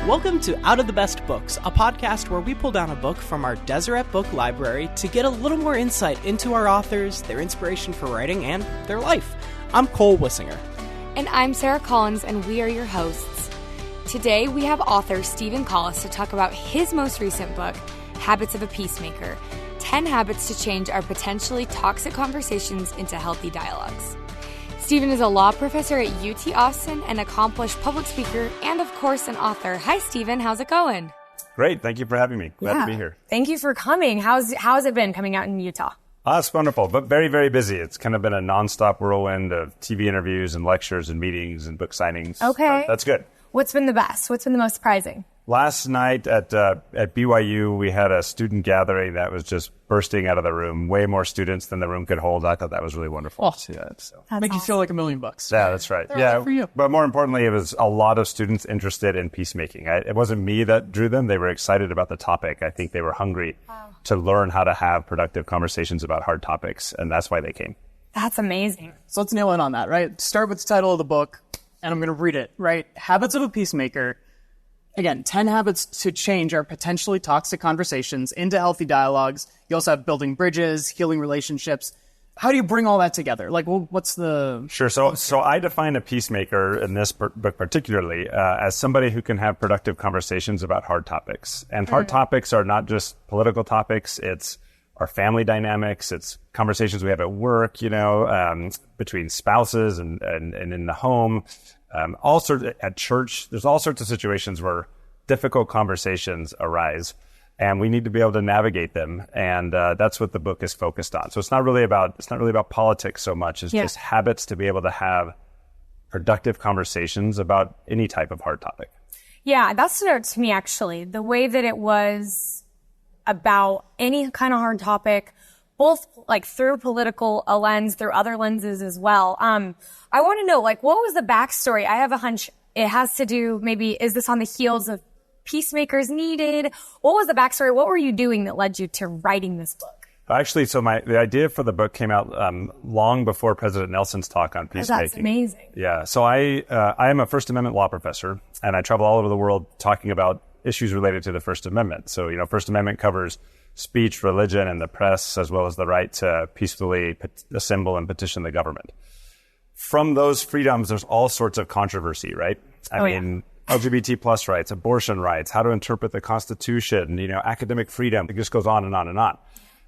Welcome to Out of the Best Books, a podcast where we pull down a book from our Deseret Book library to get a little more insight into our authors, their inspiration for writing, and their life. I'm Cole Wissinger. And I'm Sarah Collins, and we are your hosts. Today, we have author Stephen Collis to talk about his most recent book, Habits of a Peacemaker, 10 Habits to Change Our Potentially Toxic Conversations into Healthy Dialogues. Stephen is a law professor at UT Austin, an accomplished public speaker, and of course, an author. Hi, Stephen. How's it going? Great. Thank you for having me. Glad to be here. Thank you for coming. How's it been coming out in Utah? It's wonderful, but very, very busy. It's kind of been a nonstop whirlwind of TV interviews and lectures and meetings and book signings. Okay. That's good. What's been the best? What's been the most surprising? Last night at BYU, we had a student gathering that was just bursting out of the room. Way more students than the room could hold. I thought that was really wonderful. Make you feel like $1 million. Yeah, that's right. Right for you. But more importantly, it was a lot of students interested in peacemaking. It wasn't me that drew them. They were excited about the topic. I think they were hungry to learn how to have productive conversations about hard topics, and that's why they came. That's amazing. So let's nail in on that, right? Start with the title of the book, and I'm going to read it, right? Habits of a Peacemaker. Again, 10 habits to change our potentially toxic conversations into healthy dialogues. You also have building bridges, healing relationships. How do you bring all that together? Like, well, what's the... Sure. So I define a peacemaker in this book particularly as somebody who can have productive conversations about hard topics. And hard topics are not just political topics. It's our family dynamics. It's conversations we have at work, between spouses and in the home. At church, there's all sorts of situations where difficult conversations arise, and we need to be able to navigate them. And that's what the book is focused on. So it's not really about politics so much. It's just habits to be able to have productive conversations about any type of hard topic. Yeah, that stood out to me, actually. The way that it was about any kind of hard topic, both like through political a lens, through other lenses as well. I want to know, what was the backstory? I have a hunch it has to do, maybe, is this on the heels of Peacemakers Needed? What was the backstory? What were you doing that led you to writing this book? Actually, so the idea for the book came out long before President Nelson's talk on peacemaking. That's amazing. Yeah. So I am a First Amendment law professor, and I travel all over the world talking about issues related to the First Amendment. So, First Amendment covers speech, religion, and the press, as well as the right to peacefully assemble and petition the government. From those freedoms, there's all sorts of controversy, right? I mean, LGBT plus rights, abortion rights, how to interpret the Constitution, academic freedom. It just goes on and on and on.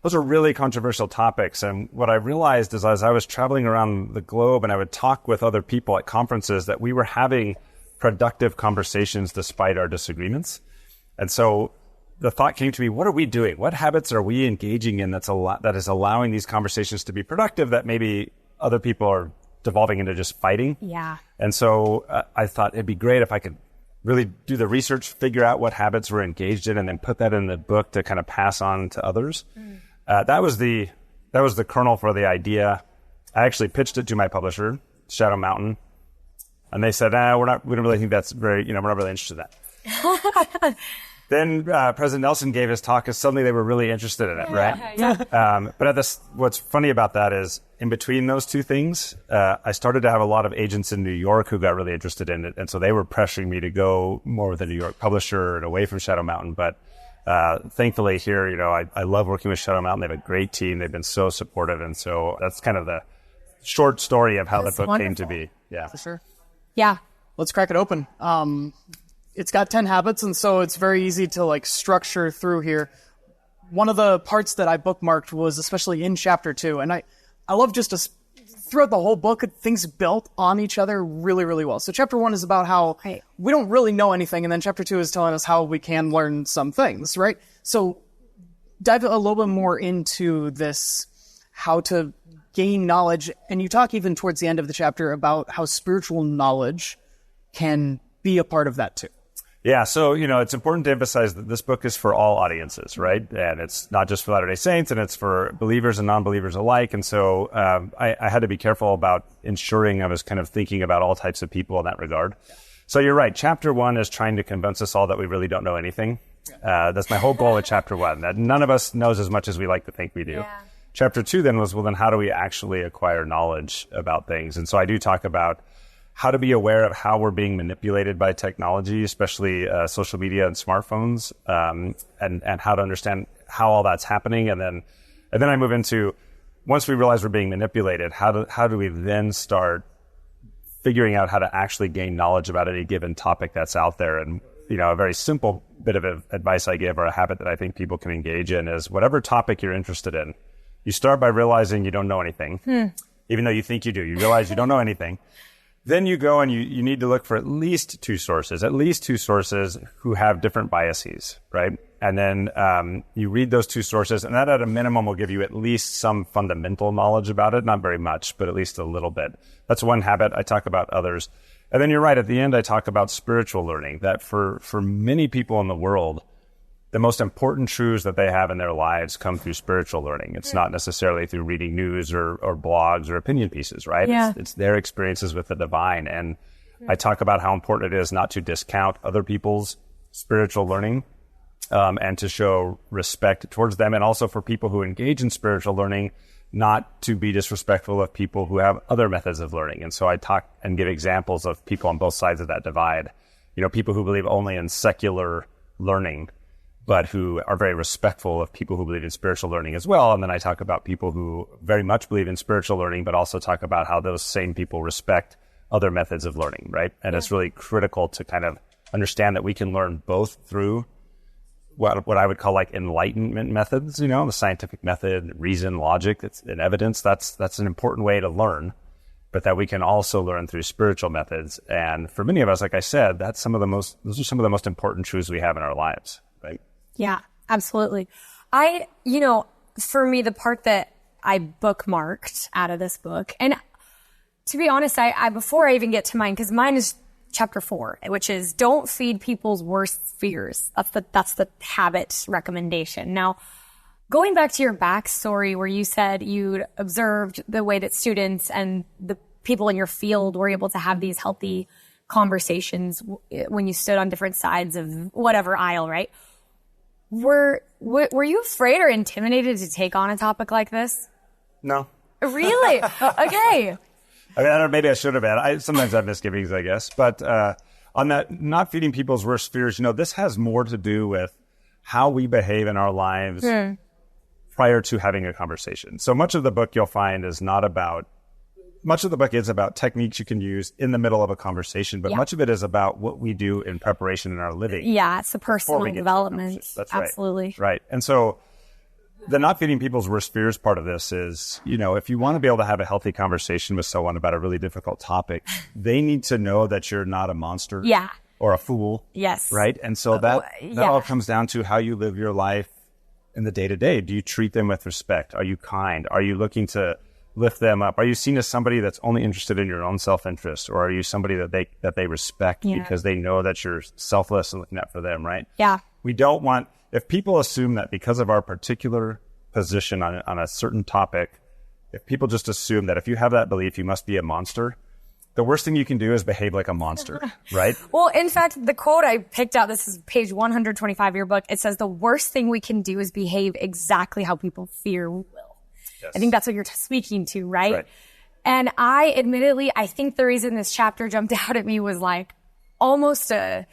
Those are really controversial topics. And what I realized is as I was traveling around the globe and I would talk with other people at conferences that we were having productive conversations despite our disagreements. And so the thought came to me, what are we doing? What habits are we engaging in that is allowing these conversations to be productive that maybe other people are devolving into just fighting? Yeah. And so I thought it'd be great if I could really do the research, figure out what habits we're engaged in, and then put that in the book to kind of pass on to others. That was the kernel for the idea. I actually pitched it to my publisher, Shadow Mountain, and they said, we don't really think that's very, we're not really interested in that. Then President Nelson gave his talk, and suddenly they were really interested in it, right? Yeah. But what's funny about that is, in between those two things, I started to have a lot of agents in New York who got really interested in it, and so they were pressuring me to go more with a New York publisher and away from Shadow Mountain. But thankfully here, I love working with Shadow Mountain. They have a great team. They've been so supportive, and so that's kind of the short story of how the book came to be. Yeah, For sure. Yeah. Let's crack it open. It's got 10 habits, and so it's very easy to structure through here. One of the parts that I bookmarked was especially in chapter 2, and I love just throughout the whole book, things built on each other really, really well. So chapter 1 is about how we don't really know anything, and then chapter 2 is telling us how we can learn some things, right? So dive a little bit more into this, how to gain knowledge, and you talk even towards the end of the chapter about how spiritual knowledge can be a part of that too. Yeah, so, it's important to emphasize that this book is for all audiences, right? And it's not just for Latter-day Saints, and it's for believers and non-believers alike. And so I had to be careful about ensuring I was kind of thinking about all types of people in that regard. So you're right. Chapter 1 is trying to convince us all that we really don't know anything. That's my whole goal with chapter 1, that none of us knows as much as we like to think we do. Yeah. Chapter 2 then was, then how do we actually acquire knowledge about things? And so I do talk about how to be aware of how we're being manipulated by technology, especially social media and smartphones, and how to understand how all that's happening. And then I move into, once we realize we're being manipulated, how do we then start figuring out how to actually gain knowledge about any given topic that's out there? And, a very simple bit of advice I give, or a habit that I think people can engage in, is whatever topic you're interested in, you start by realizing you don't know anything, even though you think you do. You realize you don't know anything. Then you go and you need to look for at least two sources who have different biases, right? And then you read those two sources, and that at a minimum will give you at least some fundamental knowledge about it. Not very much, but at least a little bit. That's one habit. I talk about others. And then you're right, at the end I talk about spiritual learning, that for many people in the world, the most important truths that they have in their lives come through spiritual learning. It's not necessarily through reading news or blogs or opinion pieces, right? Yeah. It's their experiences with the divine. And I talk about how important it is not to discount other people's spiritual learning, and to show respect towards them. And also for people who engage in spiritual learning, not to be disrespectful of people who have other methods of learning. And so I talk and give examples of people on both sides of that divide. People who believe only in secular learning, but who are very respectful of people who believe in spiritual learning as well. And then I talk about people who very much believe in spiritual learning, but also talk about how those same people respect other methods of learning, right? And it's really critical to kind of understand that we can learn both through what I would call like enlightenment methods, the scientific method, reason, logic, and evidence. That's an important way to learn, but that we can also learn through spiritual methods. And for many of us, like I said, those are some of the most important truths we have in our lives, right? Yeah, absolutely. For me, the part that I bookmarked out of this book, and to be honest, I before I even get to mine, because mine is chapter 4, which is don't feed people's worst fears. That's the habit recommendation. Now, going back to your backstory where you said you'd observed the way that students and the people in your field were able to have these healthy conversations when you stood on different sides of whatever aisle, right? Were you afraid or intimidated to take on a topic like this? No. Really? Okay. I mean, maybe I should have been. Sometimes I have misgivings, I guess. But on that, not feeding people's worst fears, this has more to do with how we behave in our lives prior to having a conversation. So much of the book you'll find is much of the book is about techniques you can use in the middle of a conversation, but much of it is about what we do in preparation in our living. Yeah, it's the personal development. That's absolutely. Right. And so the not feeding people's worst fears part of this is, if you want to be able to have a healthy conversation with someone about a really difficult topic, they need to know that you're not a monster or a fool. Yes. Right. And so that all comes down to how you live your life in the day to day. Do you treat them with respect? Are you kind? Are you looking to lift them up? Are you seen as somebody that's only interested in your own self-interest, or are you somebody that they respect because they know that you're selfless and looking out for them, right? Yeah. We don't want, if people assume that because of our particular position on a certain topic, if people just assume that if you have that belief, you must be a monster, the worst thing you can do is behave like a monster, right? Well, in fact, the quote I picked out, this is page 125 of your book. It says, the worst thing we can do is behave exactly how people fear we will. Yes. I think that's what you're speaking to, right? And I think the reason this chapter jumped out at me was like almost a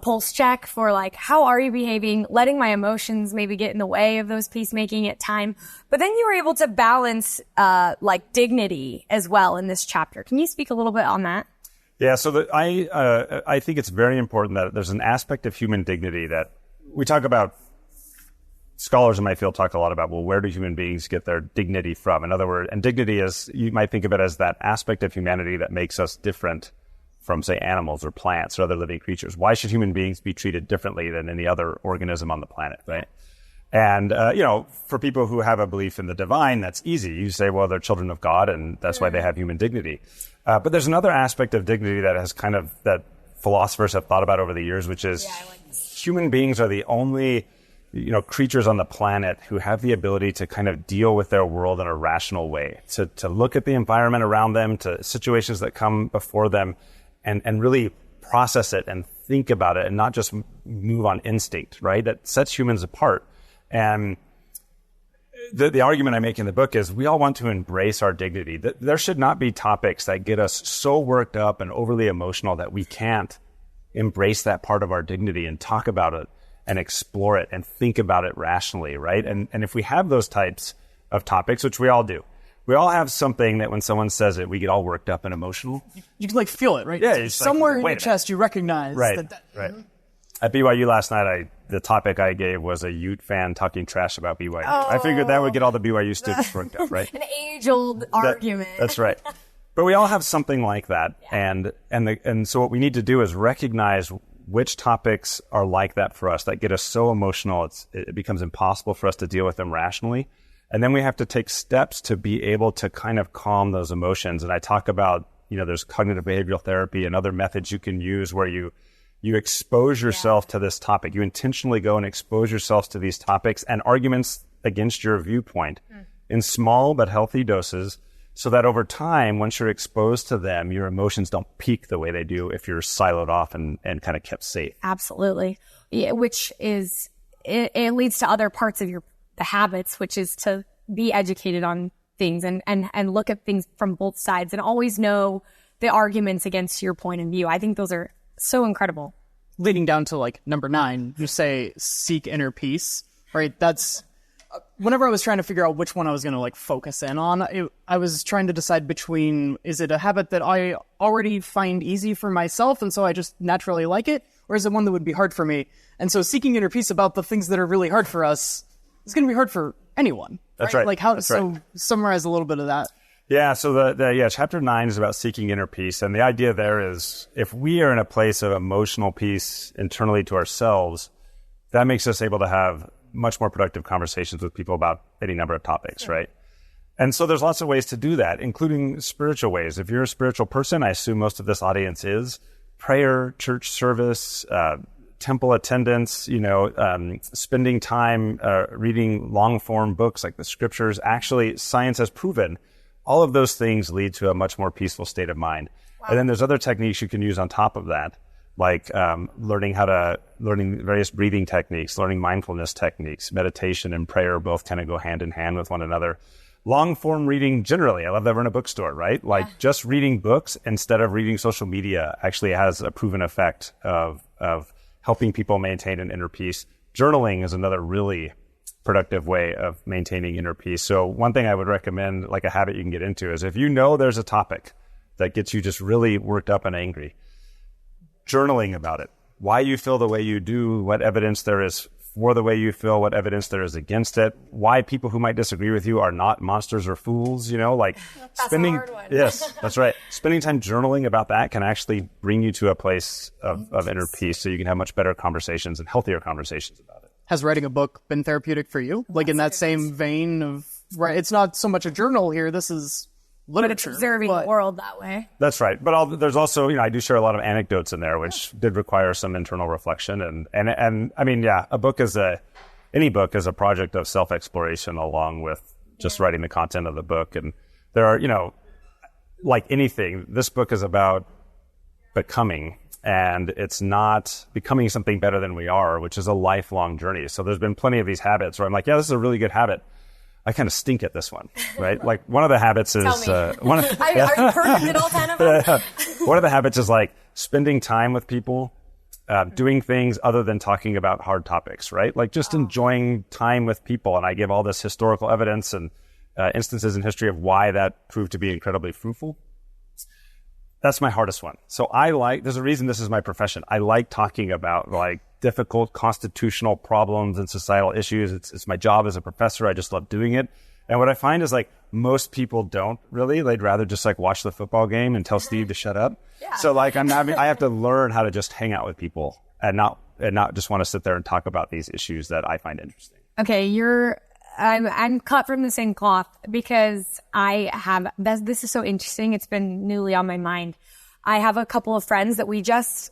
pulse check for like, how are you behaving? Letting my emotions maybe get in the way of those peacemaking at time. But then you were able to balance, like dignity as well in this chapter. Can you speak a little bit on that? Yeah. So I think it's very important that there's an aspect of human dignity that we talk about. Scholars in my field talk a lot about, well, where do human beings get their dignity from? In other words, and dignity is, you might think of it as that aspect of humanity that makes us different from, say, animals or plants or other living creatures. Why should human beings be treated differently than any other organism on the planet, right? And, for people who have a belief in the divine, that's easy. You say, well, they're children of God, and that's why they have human dignity. But there's another aspect of dignity that has that philosophers have thought about over the years, which is human beings are the only creatures on the planet who have the ability to kind of deal with their world in a rational way, to look at the environment around them, to situations that come before them, and really process it and think about it and not just move on instinct, right? That sets humans apart. And the argument I make in the book is we all want to embrace our dignity. There should not be topics that get us so worked up and overly emotional that we can't embrace that part of our dignity and talk about it and explore it and think about it rationally, right? And if we have those types of topics, which we all do, we all have something that when someone says it, we get all worked up and emotional. You can like feel it, right? Yeah. Somewhere in your chest, you recognize right, that. Right. At BYU last night, the topic I gave was a Ute fan talking trash about BYU. Oh. I figured that would get all the BYU students worked up, right? An age-old argument. That's right. But we all have something like that. Yeah. And so what we need to do is recognize which topics are like that for us, that get us so emotional it becomes impossible for us to deal with them rationally. And then we have to take steps to be able to kind of calm those emotions. And I talk about, there's cognitive behavioral therapy and other methods you can use where you expose yourself to this topic. You intentionally go and expose yourself to these topics and arguments against your viewpoint in small but healthy doses, so that over time, once you're exposed to them, your emotions don't peak the way they do if you're siloed off and kind of kept safe. Absolutely. Yeah, which is, it leads to other parts of the habits, which is to be educated on things and look at things from both sides and always know the arguments against your point of view. I think those are so incredible. Leading down to like number 9, you say seek inner peace, right? That's whenever I was trying to figure out which one I was going to like focus in on, I was trying to decide between, is it a habit that I already find easy for myself and so I just naturally like it, or is it one that would be hard for me? And so seeking inner peace about the things that are really hard for us is going to be hard for anyone. That's right. Like summarize a little bit of that. Yeah, so chapter 9 is about seeking inner peace. And the idea there is if we are in a place of emotional peace internally to ourselves, that makes us able to have much more productive conversations with people about any number of topics, right? And so there's lots of ways to do that, including spiritual ways. If you're a spiritual person, I assume most of this audience is, prayer, church service, temple attendance, spending time reading long-form books like the scriptures. Actually, science has proven all of those things lead to a much more peaceful state of mind. Wow. And then there's other techniques you can use on top of that, like learning various breathing techniques, learning mindfulness techniques, meditation and prayer both kind of go hand in hand with one another. Long form reading generally, I love that we're in a bookstore, right? Like just reading books instead of reading social media actually has a proven effect of helping people maintain an inner peace. Journaling is another really productive way of maintaining inner peace. So one thing I would recommend, like a habit you can get into, is if you know there's a topic that gets you just really worked up and angry, journaling about it. Why you feel the way you do, what evidence there is for the way you feel, what evidence there is against it, why people who might disagree with you are not monsters or fools, That's spending, a hard one. Yes, that's right. Spending time journaling about that can actually bring you to a place of inner peace so you can have much better conversations and healthier conversations about it. Has writing a book been therapeutic for you? Like in that same vein of, right, it's not so much a journal here, this is literature. But it's observing the world that way. That's right. But there's also, I do share a lot of anecdotes in there, which did require some internal reflection. And I mean, yeah, any book is a project of self-exploration along with just writing the content of the book. And there are, like anything, this book is about becoming. And it's not becoming something better than we are, which is a lifelong journey. So there's been plenty of these habits where I'm like, yeah, this is a really good habit. I kind of stink at this one, right? Like one of the habits is... Tell me. Are you perfect at all 10 of them? One of the habits is like spending time with people, doing things other than talking about hard topics, right? Like just enjoying time with people. And I give all this historical evidence and instances in history of why that proved to be incredibly fruitful. That's my hardest one. So there's a reason this is my profession. I like talking about like difficult constitutional problems and societal issues. It's my job as a professor. I just love doing it. And what I find is like most people don't really. They'd rather just like watch the football game and tell Steve to shut up. Yeah. So like I have to learn how to just hang out with people and not just want to sit there and talk about these issues that I find interesting. Okay, I'm cut from the same cloth because this is so interesting. It's been newly on my mind. I have a couple of friends that we just,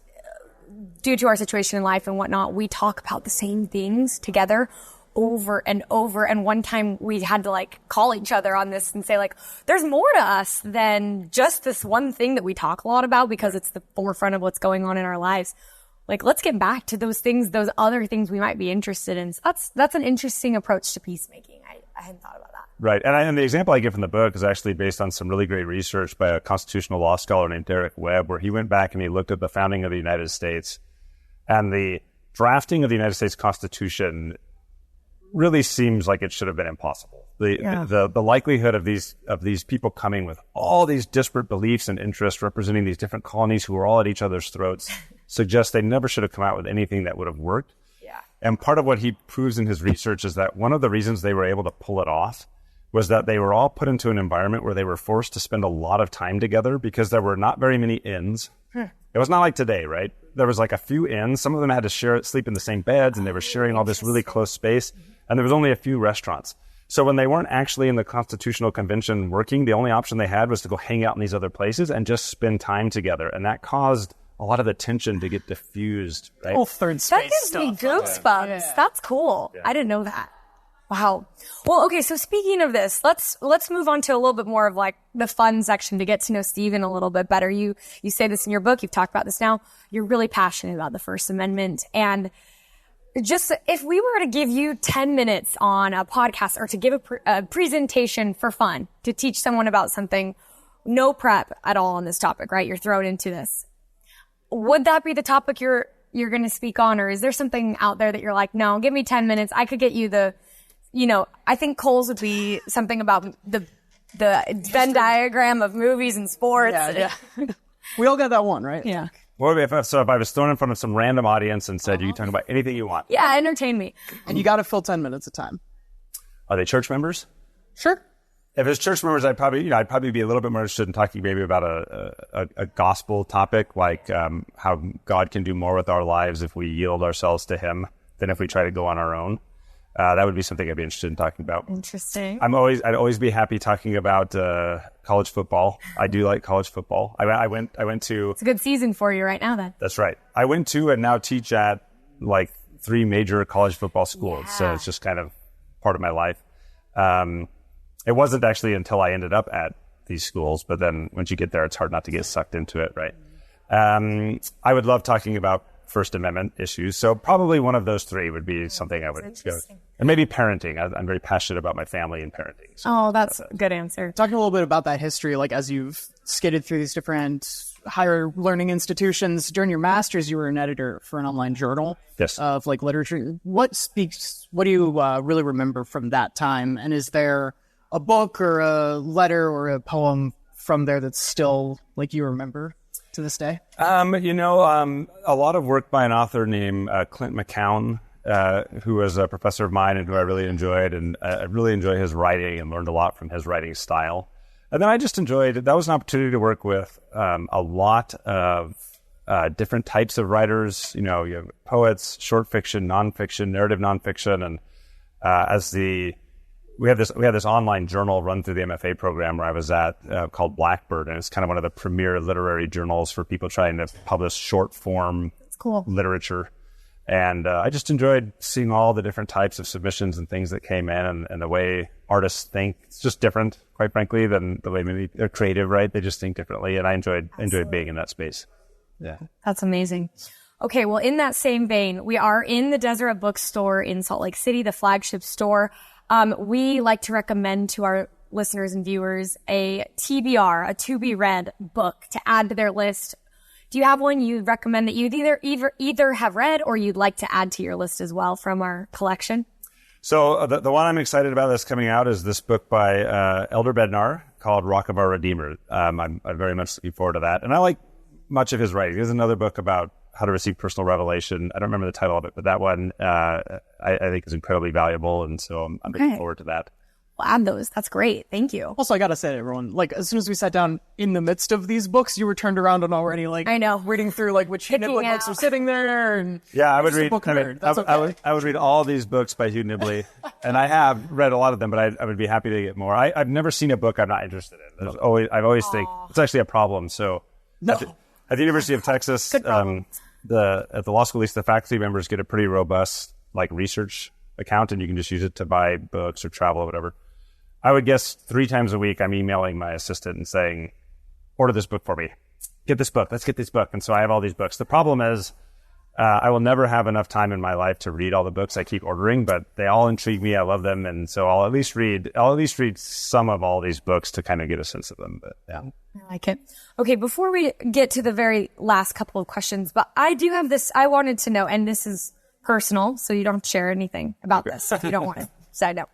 due to our situation in life and whatnot, we talk about the same things together over and over. And one time we had to like call each other on this and say like, there's more to us than just this one thing that we talk a lot about because it's the forefront of what's going on in our lives. Like, let's get back to those things, those other things we might be interested in. So that's an interesting approach to peacemaking. I hadn't thought about that. Right. And the example I give from the book is actually based on some really great research by a constitutional law scholar named Derek Webb, where he went back and he looked at the founding of the United States, and the drafting of the United States Constitution really seems like it should have been impossible. The likelihood of these people coming with all these disparate beliefs and interests representing these different colonies who were all at each other's throats suggests they never should have come out with anything that would have worked. Yeah. And part of what he proves in his research is that one of the reasons they were able to pull it off was that they were all put into an environment where they were forced to spend a lot of time together because there were not very many inns. It was not like today, right? There was like a few inns. Some of them had to sleep in the same beds, and they were sharing all this really close space. And there was only a few restaurants. So when they weren't actually in the Constitutional Convention working, the only option they had was to go hang out in these other places and just spend time together. And that caused a lot of the tension to get diffused, right? Whole third space That gives stuff. me goosebumps. Yeah. That's cool. I didn't know that. Wow. Well, okay. So speaking of this, let's move on to a little bit more of like the fun section to get to know Stephen a little bit better. You say this in your book. You've talked about this now. You're really passionate about the First Amendment. And just if we were to give you 10 minutes on a podcast or to give a presentation for fun to teach someone about something, no prep at all on this topic, right? You're thrown into this. Would that be the topic you're going to speak on? Or is there something out there that you're like, no, give me 10 minutes. I could get you I think Coles would be something about the Venn diagram of movies and sports. Yeah. We all got that one, right? Yeah. What if I was thrown in front of some random audience and said, you can talk about anything you want? Yeah, entertain me. And you got to fill 10 minutes of time. Are they church members? Sure. If it's church members, I'd probably be a little bit more interested in talking maybe about a gospel topic, like how God can do more with our lives if we yield ourselves to Him than if we try to go on our own. That would be something I'd be interested in talking about. Interesting. I'd always be happy talking about college football. I do like college football. I went to. It's a good season for you right now, then. That's right. I went to and now teach at like 3 major college football schools. Yeah. So it's just kind of part of my life. It wasn't actually until I ended up at these schools, but then once you get there, it's hard not to get sucked into it, right? I would love talking about First Amendment issues. So probably one of those 3 would be something I would go. And maybe parenting. I'm very passionate about my family and parenting. So that's a good answer. Talking a little bit about that history, like as you've skidded through these different higher learning institutions, during your master's, you were an editor for an online journal of like literature. What do you really remember from that time? And is there a book or a letter or a poem from there that's still like you remember to this day? A lot of work by an author named Clint McCown, who was a professor of mine and who I really enjoyed, and I really enjoy his writing and learned a lot from his writing style. And then I just enjoyed, that was an opportunity to work with a lot of different types of writers. You have poets, short fiction, nonfiction, narrative nonfiction, and we had this online journal run through the MFA program where I was at called Blackbird, and it's kind of one of the premier literary journals for people trying to publish short form literature. And I just enjoyed seeing all the different types of submissions and things that came in, and the way artists think. It's just different, quite frankly, than the way maybe they're creative, right? They just think differently, and I enjoyed being in that space. Yeah. That's amazing. Okay, well, in that same vein, we are in the Deseret Book store in Salt Lake City, the flagship store. We like to recommend to our listeners and viewers a TBR, a to-be-read book to add to their list. Do you have one you'd recommend that you'd either have read or you'd like to add to your list as well from our collection? So the one I'm excited about that's coming out is this book by Elder Bednar called Rock of Our Redeemer. I'm very much looking forward to that. And I like much of his writing. There's another book about how to receive personal revelation. I don't remember the title of it, but that one I think is incredibly valuable. And so I'm looking forward to that. We'll add those. That's great. Thank you. Also, I gotta say, everyone, like as soon as we sat down in the midst of these books, you were turned around and already I know, reading through like which Nibley books are sitting there. And I would read. I would read all these books by Hugh Nibley, and I have read a lot of them, but I would be happy to get more. I've never seen a book I'm not interested in. I've always think it's actually a problem. So at the University of Texas, at the law school, at least the faculty members get a pretty robust like research account, and you can just use it to buy books or travel or whatever. I would guess 3 times a week I'm emailing my assistant and saying, order this book for me. Get this book. Let's get this book. And so I have all these books. The problem is I will never have enough time in my life to read all the books I keep ordering, but they all intrigue me. I love them. And so I'll at least read some of all these books to kind of get a sense of them. But yeah. I like it. Okay, before we get to the very last couple of questions, but I do have this, I wanted to know, and this is personal, so you don't share anything about this if you don't want to. Side note.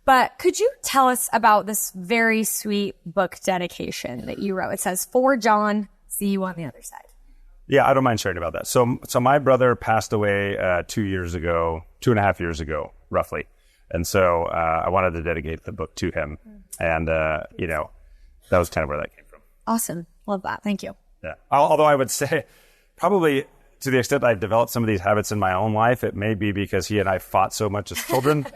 But could you tell us about this very sweet book dedication that you wrote? It says, "For John, see you on the other side." Yeah, I don't mind sharing about that. So my brother passed away 2.5 years ago, roughly. And so I wanted to dedicate the book to him. And, that was kind of where that came from. Awesome. Love that. Thank you. Yeah. Although I would say probably to the extent I've developed some of these habits in my own life, it may be because he and I fought so much as children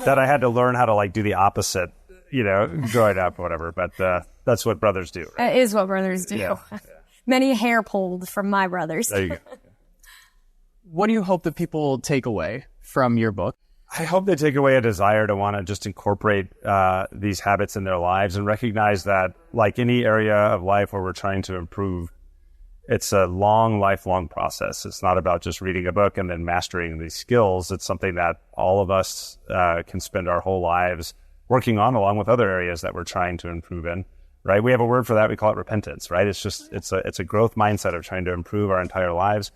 that I had to learn how to like do the opposite, growing up or whatever. But that's what brothers do. Right? It is what brothers do. Yeah. Many hair pulled from my brothers. There you go. What do you hope that people will take away from your book? I hope they take away a desire to want to just incorporate these habits in their lives and recognize that, like any area of life where we're trying to improve, it's a lifelong process. It's not about just reading a book and then mastering these skills. It's something that all of us can spend our whole lives working on, along with other areas that we're trying to improve in. Right? We have a word for that. We call it repentance, right? It's a growth mindset of trying to improve our entire lives.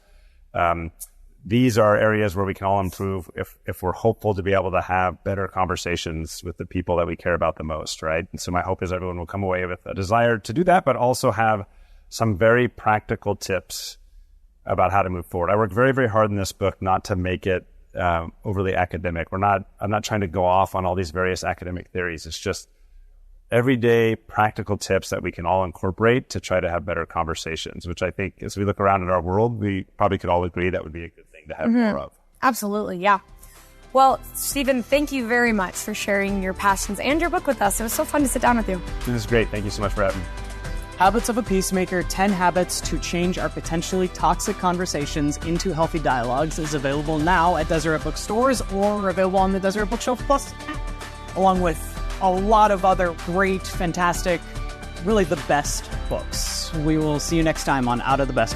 These are areas where we can all improve if we're hopeful to be able to have better conversations with the people that we care about the most, right? And so my hope is everyone will come away with a desire to do that, but also have some very practical tips about how to move forward. I worked very, very hard in this book not to make it overly academic. I'm not trying to go off on all these various academic theories. It's just everyday practical tips that we can all incorporate to try to have better conversations, which I think as we look around in our world, we probably could all agree that would be a good thing to have more of. Absolutely, yeah. Well, Stephen, thank you very much for sharing your passions and your book with us. It was so fun to sit down with you. This is great. Thank you so much for having me. Habits of a Peacemaker, 10 Habits to Change Our Potentially Toxic Conversations into Healthy Dialogues is available now at Deseret Book stores or available on the Deseret Bookshelf Plus, along with a lot of other great, fantastic, really the best books. We will see you next time on Out of the Best.